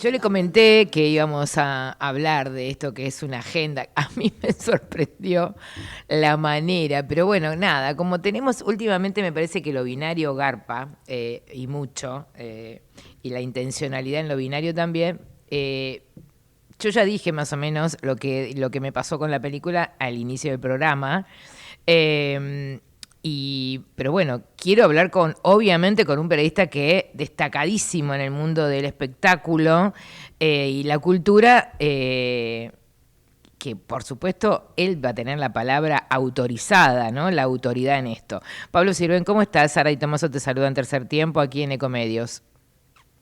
Yo le comenté que íbamos a hablar de esto que es una agenda. A mí me sorprendió la manera, pero bueno, nada, como tenemos últimamente me parece que lo binario garpa y mucho, y la intencionalidad en lo binario también. Yo ya dije más o menos lo que me pasó con la película al inicio del programa. Eh, pero bueno, quiero hablar obviamente, con un periodista que es destacadísimo en el mundo del espectáculo y la cultura, que por supuesto él va a tener la palabra autorizada, ¿no? La autoridad en esto. Pablo Sirven, ¿cómo estás? Sara y Tomaso te saludan Tercer Tiempo aquí en Ecomedios.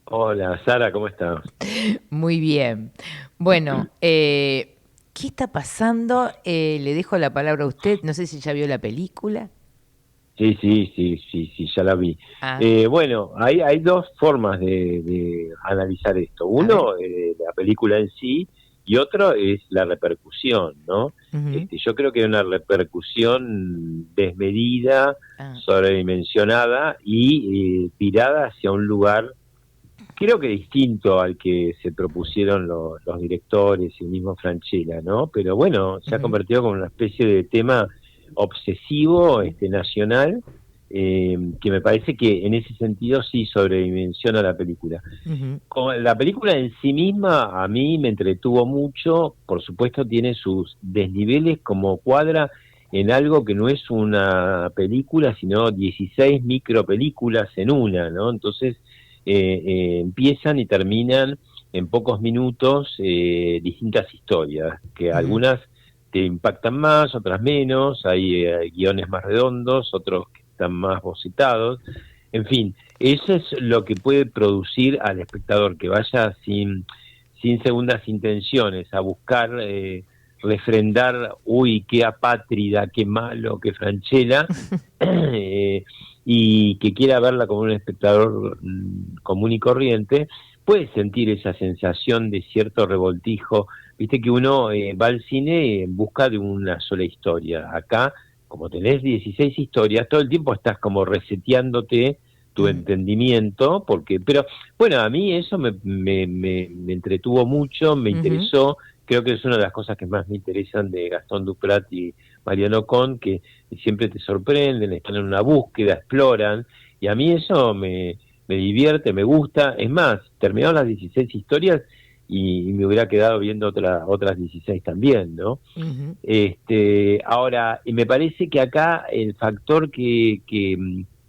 Hola, Sara, ¿cómo estás? Muy bien. Bueno, ¿qué está pasando? Le dejo la palabra a usted. No sé si ya vio la película. Sí, sí, sí, sí, sí, ya la vi. Ah, Bueno, hay dos formas de analizar esto. a ver. Uno, la película en sí, y otro es la repercusión, ¿no? Ujú. Yo creo que hay una repercusión desmedida, Ah, sobredimensionada y tirada hacia un lugar, creo que distinto al que se propusieron los directores y el mismo Francella, ¿no? Pero bueno, se ha ujú, convertido como una especie de tema obsesivo, nacional, que me parece que en ese sentido sí sobredimensiona la película. ujú, Con la película en sí misma a mí me entretuvo mucho, por supuesto tiene sus desniveles como cuadra en algo que no es una película, sino 16 micropelículas en una, ¿no? Entonces empiezan y terminan en pocos minutos distintas historias, que ujú, algunas te impactan más, otras menos, hay guiones más redondos, otros que están más bocetados, en fin, eso es lo que puede producir al espectador que vaya sin segundas intenciones a buscar refrendar, uy, qué apátrida, qué malo, qué Franchella, eh, y que quiera verla como un espectador común y corriente, puede sentir esa sensación de cierto revoltijo. Viste que uno va al cine en busca de una sola historia. Acá, como tenés 16 historias, todo el tiempo estás como reseteándote tu ujú, entendimiento, pero bueno, a mí eso me entretuvo mucho, me ujú. interesó, creo que es una de las cosas que más me interesan de Gastón Duprat y Mariano Con, que siempre te sorprenden, están en una búsqueda, exploran, y a mí eso me divierte, me gusta. Es más, terminaron las 16 historias y me hubiera quedado viendo otras 16 también, ¿no? Ujú. Ahora, y me parece que acá el factor que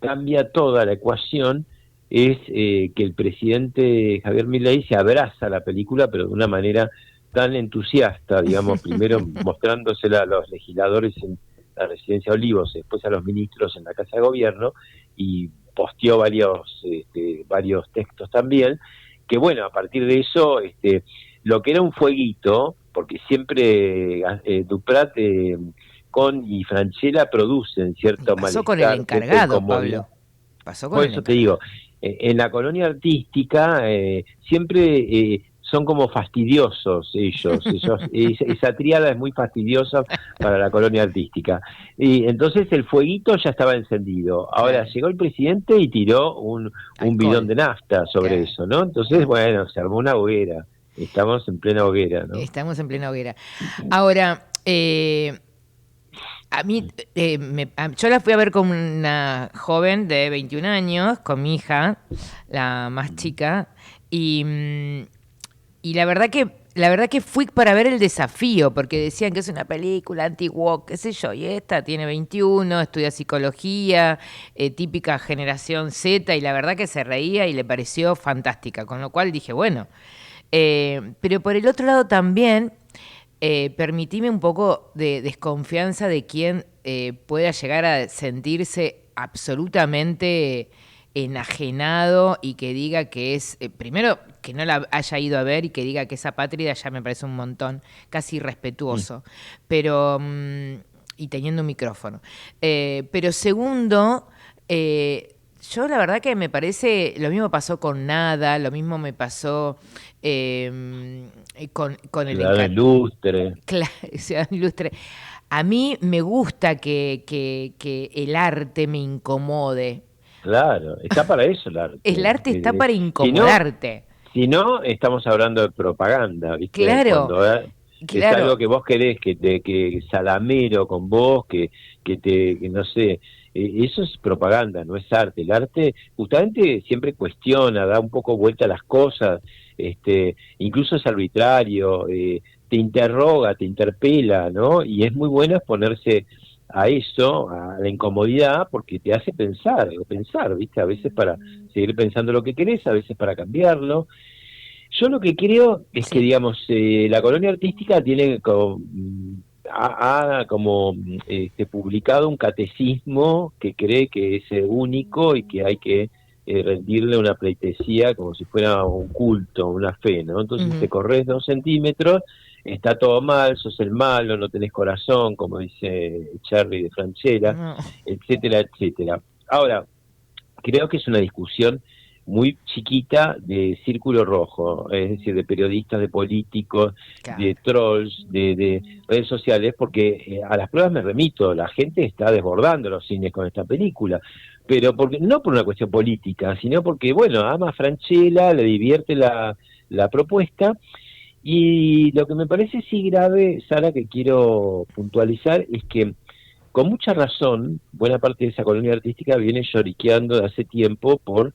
cambia toda la ecuación es que el presidente Javier Milei se abraza a la película, pero de una manera tan entusiasta, digamos, primero mostrándosela a los legisladores en la residencia Olivos, después a los ministros en la Casa de Gobierno, y posteó varios textos también, que bueno, a partir de eso, lo que era un fueguito, porque siempre Duprat con y Franchella producen Y cierto pasó con el malestar, cierta encargado, incomodidad. Pablo. Pasó con Por el eso te digo, encargado. en la colonia artística siempre son como fastidiosos ellos esa tríada es muy fastidiosa para la colonia artística. Y entonces el fueguito ya estaba encendido. Ahora Claro. llegó el presidente y tiró un bidón Alcohol. de nafta sobre Claro, eso, ¿no? Entonces, claro. bueno, se armó una hoguera. Estamos en plena hoguera, ¿no? Estamos en plena hoguera. Ahora, a mí, yo la fui a ver con una joven de 21 años, con mi hija, la más chica, y, y la verdad que fui para ver el desafío, porque decían que es una película anti-woke, qué sé yo, y esta tiene 21, estudia psicología, típica generación Z, y la verdad que se reía y le pareció fantástica, con lo cual dije, bueno, pero por el otro lado también permitime un poco de desconfianza de quien pueda llegar a sentirse absolutamente enajenado y que diga que es, primero, que no la haya ido a ver y que diga que es apátrida ya me parece un montón, casi Mm. irrespetuoso, pero, y teniendo un micrófono. Pero segundo, yo la verdad que me parece, lo mismo pasó con Nada, lo mismo me pasó con el Ciudadano ilustre, Ciudadano Ilustre. A mí me gusta que el arte me incomode. claro, está para eso el El arte. arte está para Si no, incomodarte. Si no, estamos hablando de propaganda, ¿viste? Claro, Cuando es algo claro. que vos querés, que salamero con vos, que no sé, eso es propaganda, no es arte. El arte justamente siempre cuestiona, da un poco vuelta a las cosas, incluso es arbitrario, te interroga, te interpela, ¿no? Y es muy bueno exponerse a eso, a la incomodidad, porque te hace pensar, ¿viste? A veces para seguir pensando lo que querés, a veces para cambiarlo. Yo lo que creo es que, Sí. digamos, la colonia artística tiene como, ha como publicado un catecismo que cree que es único y que hay que rendirle una pleitesía como si fuera un culto, una fe, ¿no? Entonces te Ujú. corres 2 centímetros, está todo mal, sos el malo, no tenés corazón, como dice Cherry de Franchella, No. etcétera, etcétera. Ahora, creo que es una discusión muy chiquita de círculo rojo, es decir, de periodistas, de políticos, de Claro. trolls, de redes sociales, porque a las pruebas me remito, la gente está desbordando los cines con esta película, pero porque no por una cuestión política, sino porque, bueno, ama a Francella, le divierte la propuesta, y lo que me parece sí grave, Sara, que quiero puntualizar, es que con mucha razón, buena parte de esa colonia artística viene lloriqueando de hace tiempo por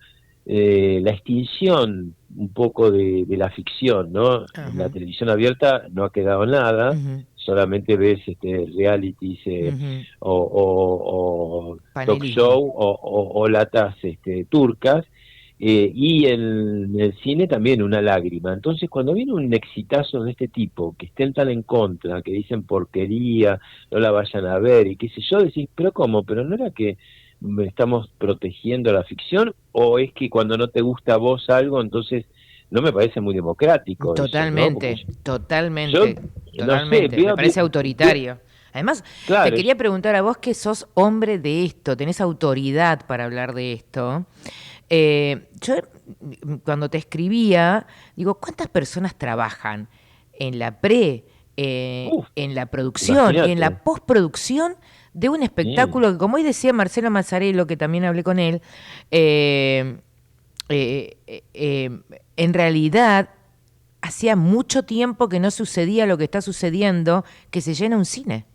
la extinción un poco de la ficción, ¿no? En la Ajá. televisión abierta no ha quedado nada, Ujú. solamente ves realities Ujú. o talk Panelismo. show o latas turcas, y en el cine también una lágrima. Entonces, cuando viene un exitazo de este tipo, que estén tan en contra, que dicen porquería, no la vayan a ver y qué sé yo, decís, pero ¿cómo? ¿Pero no era que estamos protegiendo la ficción? ¿O es que cuando no te gusta a vos algo, entonces no me parece muy democrático eso, ¿no? Porque Totalmente, yo, totalmente, no sé, totalmente. Me parece autoritario. Además, te claro, quería preguntar a vos que sos hombre de esto, tenés autoridad para hablar de esto. Yo cuando te escribía, digo, ¿cuántas personas trabajan en la en la producción y en imagínate, la postproducción de un sí, espectáculo que, como hoy decía Marcelo Mazzarello, que también hablé con él, eh, en realidad hacía mucho tiempo que no sucedía lo que está sucediendo, que se llena un cine.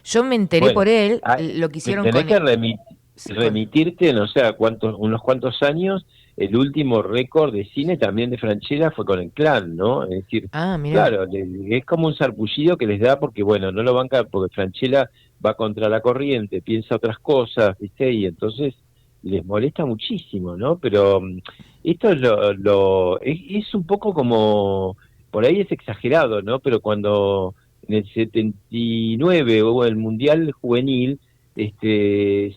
Yo me enteré bueno, por él ah, lo que hicieron tenés con... que con remitirte, no sé, a unos cuantos años, el último récord de cine también de Franchella fue con el Clan, ¿no? Es decir, ah, mira. claro, es como un sarpullido que les da porque, bueno, no lo banca porque Franchella va contra la corriente, piensa otras cosas, ¿viste? Y entonces les molesta muchísimo, ¿no? Pero esto es es un poco como, por ahí es exagerado, ¿no? Pero cuando en el 79 hubo el Mundial Juvenil,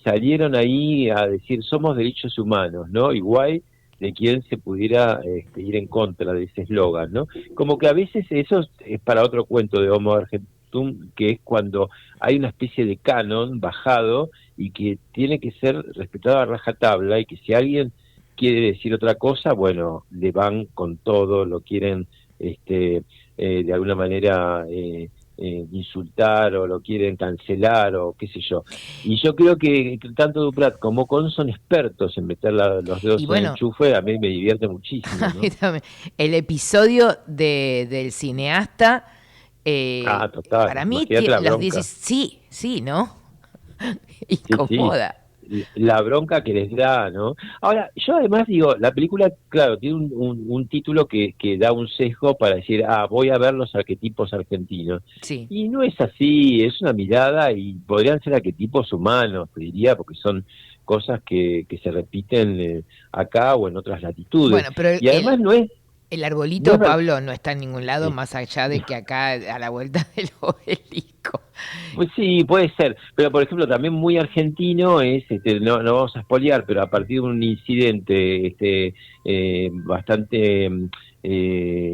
salieron ahí a decir somos derechos humanos, ¿no? Igual de quien se pudiera ir en contra de ese eslogan, ¿no? Como que a veces eso es para otro cuento de Homo Argentum, que es cuando hay una especie de canon bajado y que tiene que ser respetado a rajatabla y que si alguien quiere decir otra cosa, bueno, le van con todo, lo quieren de alguna manera insultar o lo quieren cancelar o qué sé yo. Y yo creo que tanto Duprat como Con son expertos en meter los Y dedos en el bueno, enchufe, a mí me divierte muchísimo, a mí ¿no? también. El episodio del cineasta, Ah, total, para mí, imagínate la los bronca. 16, sí, sí, ¿no? Sí, sí, Incomoda. la bronca que les da, ¿no? Ahora, yo además digo, la película, claro, tiene un título que da un sesgo para decir, ah, voy a ver los arquetipos argentinos. Sí, Y no es así, es una mirada y podrían ser arquetipos humanos, te diría, porque son cosas que se repiten acá o en otras latitudes. bueno, pero Y además el no es arbolito, verdad. Pablo, no está en ningún lado más allá de que acá a la vuelta del obelisco. Pues sí, puede ser, pero por ejemplo también muy argentino es, no vamos a espolear, pero a partir de un incidente bastante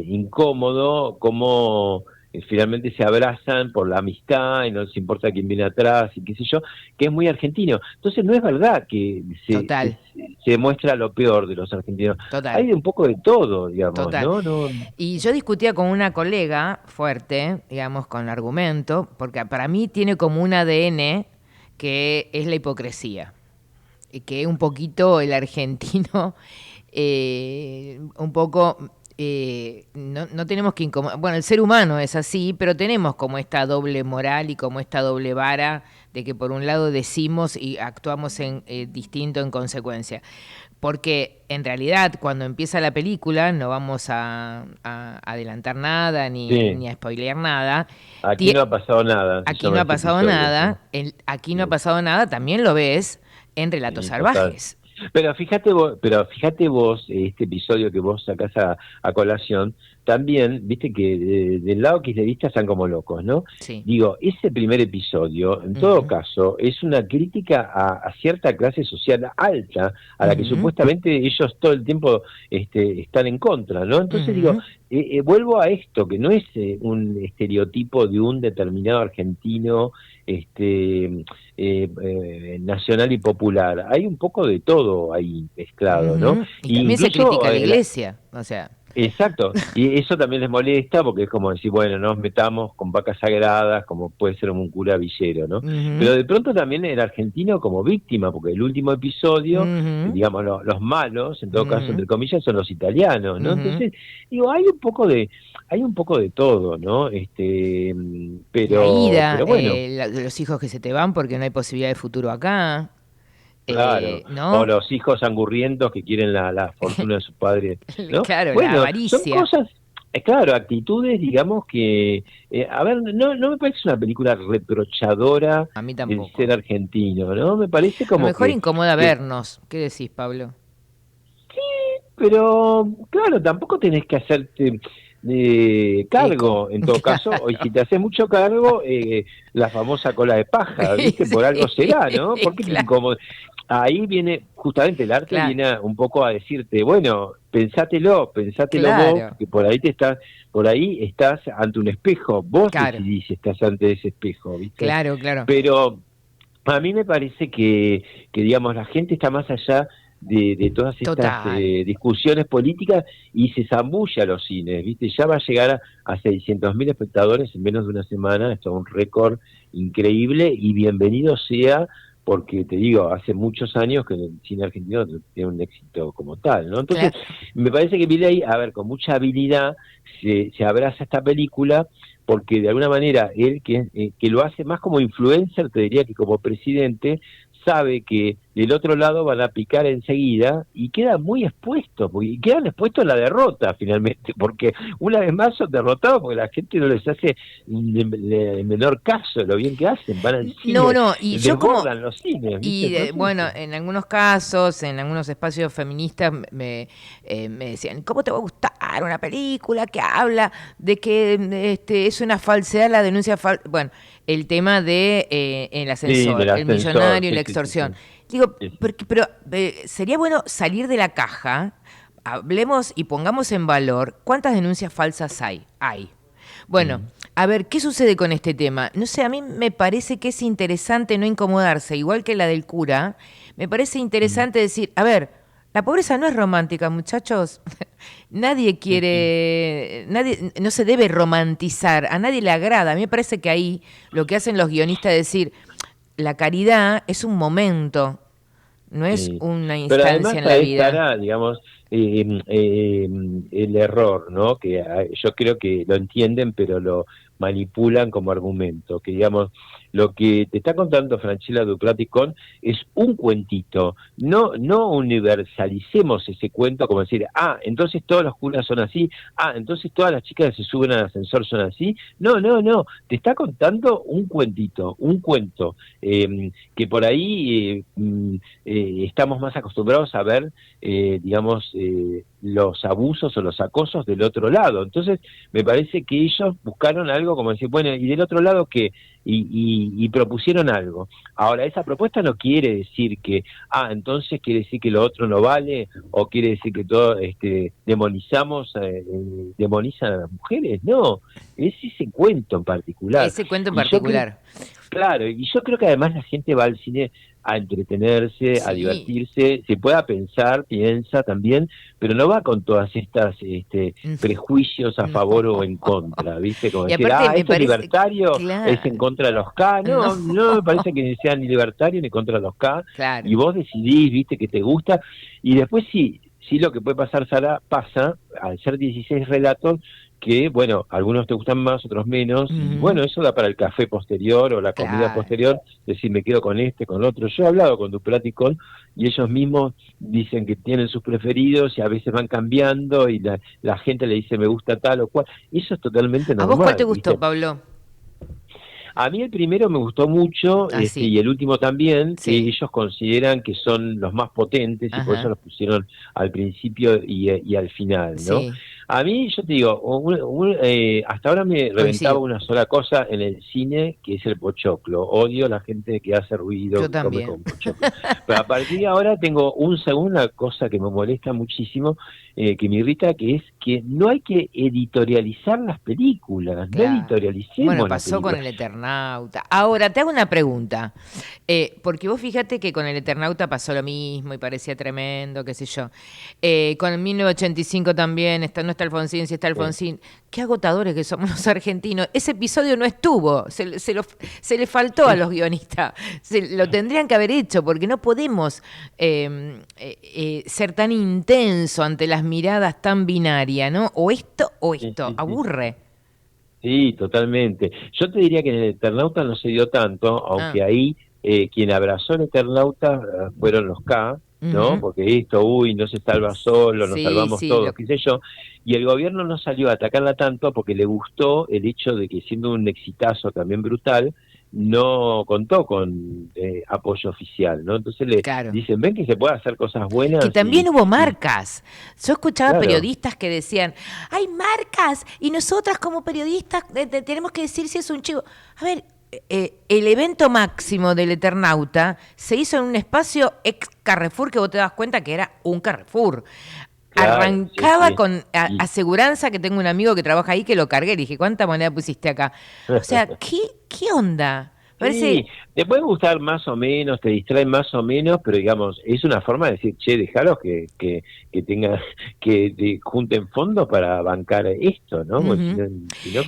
incómodo, como finalmente se abrazan por la amistad y no les importa quién viene atrás y qué sé yo, que es muy argentino. Entonces no es verdad que Total, se muestra lo peor de los argentinos, total, hay de un poco de todo, digamos, total. ¿no? No, Y yo discutía con una colega fuerte, digamos, con el argumento, porque para mí tiene como un ADN que es la hipocresía. Y que un poquito el argentino un poco... no tenemos que incomodar. Bueno, el ser humano es así, pero tenemos como esta doble moral y como esta doble vara de que por un lado decimos y actuamos en distinto en consecuencia. Porque en realidad cuando empieza la película, no vamos a adelantar nada Sí, ni a spoilear nada. aquí no ha pasado nada, se Aquí llama no ha este pasado episodio, ¿sí? nada, aquí no ha Sí, pasado nada, también lo ves en Relatos sí, total. Salvajes. Pero fíjate vos, este episodio que vos sacás a colación, también, viste que del lado kirchnerista están como locos, ¿no? Sí. Digo, ese primer episodio, en todo Ujú, caso, es una crítica a cierta clase social alta, a la que ujú, supuestamente ellos todo el tiempo están en contra, ¿no? Entonces digo, ujú. vuelvo a esto, que no es un estereotipo de un determinado argentino, este nacional y popular. Hay un poco de todo ahí mezclado, ¿no? Ujú. Y Y también se critica incluso, a la iglesia, o sea. exacto, y eso también les molesta porque es como decir, bueno, no nos metamos con vacas sagradas, como puede ser un cura villero, ¿no? Pero Ujú, de pronto también el argentino como víctima, porque el último episodio, ujú, digamos, los malos, en todo caso, ujú, entre comillas, son los italianos, ¿no? ujú. Entonces, digo, hay un poco de todo, ¿no? La ida, Pero bueno. los hijos que se te van porque no hay posibilidad de futuro acá, Claro, o ¿no? los hijos angurrientos que quieren la fortuna de su padre, ¿no? Claro, la Bueno, son avaricia. cosas, claro, actitudes, digamos que, a ver, no me parece una película reprochadora A mí del ser tampoco. argentino, ¿no? Me parece A lo como mejor incomoda que, vernos. ¿Qué decís, Pablo? pero claro, tampoco tenés que hacerte Eco. cargo, en todo caso, y si te haces mucho cargo, la famosa cola de paja, ¿viste? Por algo será, ¿no? Sí, ¿Por qué te claro, incomoda? Ahí viene, justamente el arte claro, viene un poco a decirte, bueno, pensátelo vos, claro, porque por ahí estás ante un espejo, vos claro, decidís si estás ante ese espejo, ¿viste? claro, claro. Pero a mí me parece que digamos, la gente está más allá de todas estas Total. discusiones políticas y se zambulle a los cines, ¿viste? Ya va a llegar a 600.000 espectadores en menos de una semana, esto es un récord increíble y bienvenido sea, porque te digo, hace muchos años que el cine argentino tiene un éxito como tal, ¿no? Entonces, Cla- me parece que Milei, a ver, con mucha habilidad se abraza esta película porque de alguna manera él que lo hace más como influencer, te diría que como presidente, sabe que del otro lado van a picar enseguida y queda muy expuesto, y quedan expuestos a la derrota finalmente, porque una vez más son derrotados porque la gente no les hace el menor caso de lo bien que hacen, van al No, cine, no, y yo como, desbordan los cines, ¿viste? y Entonces, bueno, en algunos casos, en algunos espacios feministas me decían, ¿cómo te va a gustar una película que habla de que es una falsedad la denuncia bueno, el tema de el sí, ascensor, del el ascensor, millonario y sí, la sí, sí, extorsión? sí, Digo, sí, sí. pero sería bueno salir de la caja, hablemos y pongamos en valor cuántas denuncias falsas hay. Bueno, Mm, a ver, ¿qué sucede con este tema? No sé, a mí me parece que es interesante no incomodarse, igual que la del cura, me parece mm, interesante decir, a ver, la pobreza no es romántica, muchachos. Nadie sí, sí. quiere, nadie, no se debe romantizar, a nadie le agrada. A mí me parece que ahí lo que hacen los guionistas es decir, la caridad es un momento, no es Sí. una Pero instancia además en la ahí vida. estará, digamos, el error, ¿no? Que yo creo que lo entienden, pero lo manipulan como argumento. Que, digamos, lo que te está contando Franchella Duclaticón es un cuentito. No universalicemos ese cuento como decir, entonces todos los curas son así, entonces todas las chicas que se suben al ascensor son así. No. Te está contando un cuentito, un cuento. Que por ahí estamos más acostumbrados a ver, digamos, los abusos o los acosos del otro lado. Entonces, me parece que ellos buscaron algo como decir, bueno, ¿y del otro lado qué? Y propusieron algo. Ahora, esa propuesta no quiere decir que, entonces quiere decir que lo otro no vale, o quiere decir que todo, demonizan a las mujeres. No, es ese cuento en particular. Ese cuento en Y yo creo, particular. claro, y yo creo que además la gente va al cine a entretenerse, a Sí. divertirse, se pueda pensar, piensa también, pero no va con todas estas prejuicios a favor o No. en contra, ¿viste? Como Y decir, aparte me esto es parece, libertario, es en claro, contra de los K. no, No me parece que ni sea ni libertario ni contra los K, claro. y vos decidís, ¿viste? Que te gusta, y después sí. sí lo que puede pasar, Sara, pasa, al ser 16 relatos, que, bueno, algunos te gustan más, otros menos, y Ujú. bueno, eso da para el café posterior o la comida Claro. posterior, decir, me quedo con este, con otro. Yo he hablado con Duplat y ellos mismos dicen que tienen sus preferidos y a veces van cambiando y la gente le dice me gusta tal o cual. Y eso es totalmente ¿A vos cuál te normal, gustó, ¿viste? Pablo? A mí el primero me gustó mucho, Ah, sí, y el último también, que sí. ellos consideran que son los más potentes y por eso Ajá, los pusieron al principio y al final, ¿no? sí, A mí, yo te digo, hasta ahora me reventaba coincido. una sola cosa en el cine, que es el pochoclo. Odio a la gente que hace ruido, Yo que come también. con pochoclo. Pero a partir de ahora tengo una cosa que me molesta muchísimo, que me irrita, que es que no hay que editorializar las películas, no Claro. Bueno, editorialicemos las pasó con películas. el Eternauta. Ahora, te hago una pregunta. Porque vos fíjate que con el Eternauta pasó lo mismo y parecía tremendo, qué sé yo. Con el 1985 también, no está Alfonsín, sí está Sí. Alfonsín. Qué agotadores que somos los argentinos. Ese episodio no estuvo, se le faltó a los guionistas. Lo tendrían que haber hecho, porque no podemos ser tan intenso ante las miradas tan binarias, ¿no? O Sí, esto, sí, sí. aburre. Sí, totalmente. Yo te diría que en el Eternauta no se dio tanto, Ah. aunque ahí quien abrazó el Eternauta fueron los K, ¿no? Ujú. Porque esto, uy, no se salva solo, nos Sí, salvamos sí, todos, qué sé yo. Y el gobierno no salió a atacarla tanto porque le gustó el hecho de que, siendo un exitazo también brutal, no contó con apoyo oficial, ¿no? Entonces le claro. dicen, ven que se puede hacer cosas Que buenas también hubo y marcas. Yo escuchaba claro. periodistas que decían, hay marcas y nosotras como periodistas tenemos que decir si es un chivo. A ver, el evento máximo del Eternauta se hizo en un espacio ex Carrefour que vos te das cuenta que era un Carrefour. Claro, sí, Arrancaba sí. con Y aseguranza, que tengo un amigo que trabaja ahí que lo cargué. Le dije, ¿cuánta moneda pusiste acá? O sea, ¿qué onda? sí, Parece. te puede gustar más o menos, te distrae más o menos, pero digamos, es una forma de decir, che, dejaros que tenga, que junten fondos para bancar esto, ¿no? Porque Ujú. si no,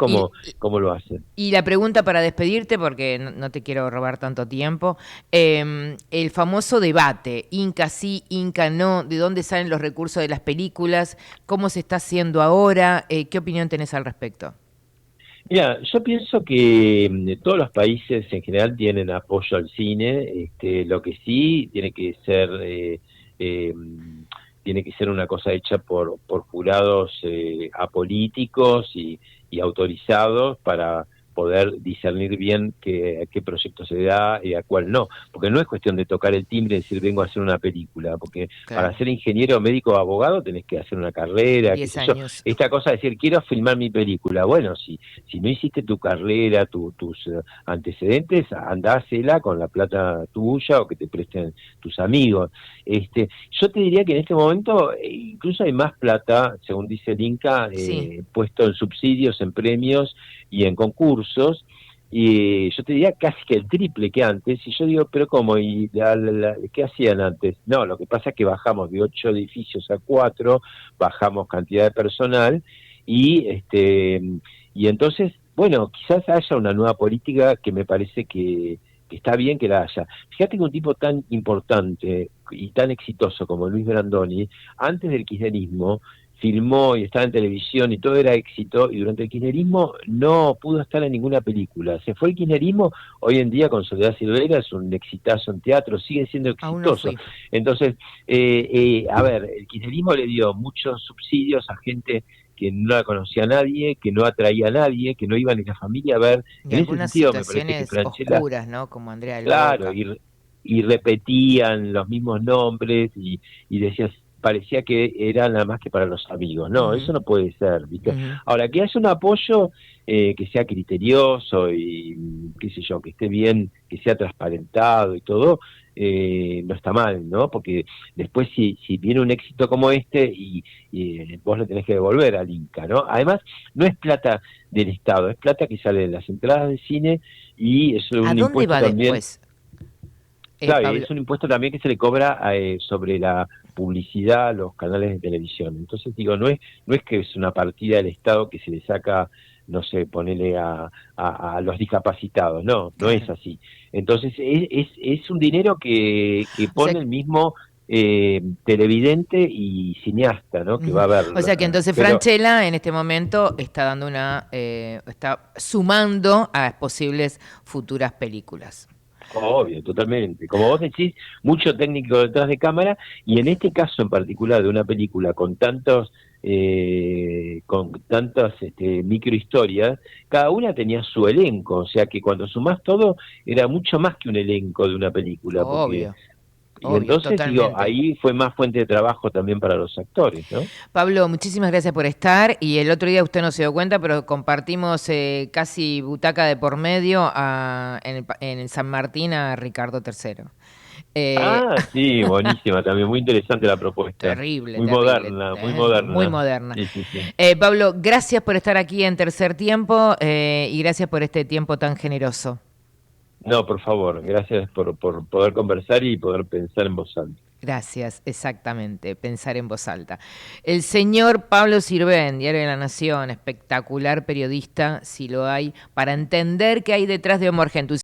Y, ¿cómo lo hacen? Y la pregunta para despedirte, porque no te quiero robar tanto tiempo, el famoso debate, Inca sí, Inca no, de dónde salen los recursos de las películas, cómo se está haciendo ahora, ¿qué opinión tenés al respecto? Mira, yo pienso que todos los países en general tienen apoyo al cine, lo que sí eh, tiene que ser una cosa hecha por jurados apolíticos y autorizados para poder discernir bien a qué proyecto se da y a cuál no, porque no es cuestión de tocar el timbre y decir vengo a hacer una película, porque para Claro, ser ingeniero, médico o abogado tenés que hacer una carrera, qué 10 sé yo. años. Esta cosa de decir quiero filmar mi película, bueno, si no hiciste tu carrera, tus antecedentes, andásela con la plata tuya o que te presten tus amigos. Yo te diría que en este momento incluso hay más plata, según dice el Inca, Sí, puesto en subsidios, en premios y en concursos, y yo te diría casi que el triple que antes, y yo digo, pero ¿cómo? ¿Y qué hacían antes? No, lo que pasa es que bajamos de 8 edificios a 4, bajamos cantidad de personal, y y entonces, bueno, quizás haya una nueva política que me parece que está bien que la haya. Fíjate que un tipo tan importante y tan exitoso como Luis Brandoni, antes del kirchnerismo, filmó y estaba en televisión y todo era éxito, y durante el kirchnerismo no pudo estar en ninguna película. Se fue el kirchnerismo, hoy en día con Soledad Silvera es un exitazo en teatro, sigue siendo aún no exitoso. fui. Entonces, a ver, el kirchnerismo le dio muchos subsidios a gente que no la conocía a nadie, que no atraía a nadie, que no iba ni la familia a ver. Y En ese algunas sentido, me parece que situaciones Franchella, oscuras, ¿no? Como Andrea del claro, Boca. y repetían los mismos nombres y decías, parecía que era nada más que para los amigos. No, Ujú, eso no puede ser, ¿viste? ujú. Ahora, que haya un apoyo que sea criterioso y, qué sé yo, que esté bien, que sea transparentado y todo, no está mal, ¿no? Porque después si viene un éxito como este y vos lo tenés que devolver al Inca, ¿no? Además, no es plata del Estado, es plata que sale de las entradas de cine y es ¿A un dónde impuesto va también, después, claro, y Pablo? es un impuesto también que se le cobra sobre la publicidad a los canales de televisión. Entonces digo, no es que es una partida del Estado que se le saca, no sé, ponele a los discapacitados, no, no es Claro. así. Entonces es un dinero que O sea, pone el mismo televidente y cineasta, ¿no? Que va a O sea que verla. entonces Pero Francella en este momento está dando está sumando a posibles futuras películas. obvio, totalmente. Como vos decís, mucho técnico detrás de cámara, y en este caso en particular de una película con tantas microhistorias, cada una tenía su elenco, o sea que cuando sumás todo era mucho más que un elenco de una película, porque Obvio, y obvio, entonces digo, totalmente. ahí fue más fuente de trabajo también para los actores, ¿no? Pablo, muchísimas gracias por estar. Y el otro día usted no se dio cuenta, pero compartimos casi butaca de por medio en el San Martín a Ricardo III. Eh, Ah, sí, buenísima también, muy interesante la propuesta, Terrible, muy terrible, moderna, muy muy moderna. moderna. Sí, sí, sí. Pablo, gracias por estar aquí en Tercer Tiempo y gracias por este tiempo tan generoso. No, por favor, gracias por poder conversar y poder pensar en voz alta. Gracias, exactamente, pensar en voz alta. El señor Pablo Sirven, Diario de la Nación, espectacular periodista, si lo hay, para entender qué hay detrás de Homo Argentum.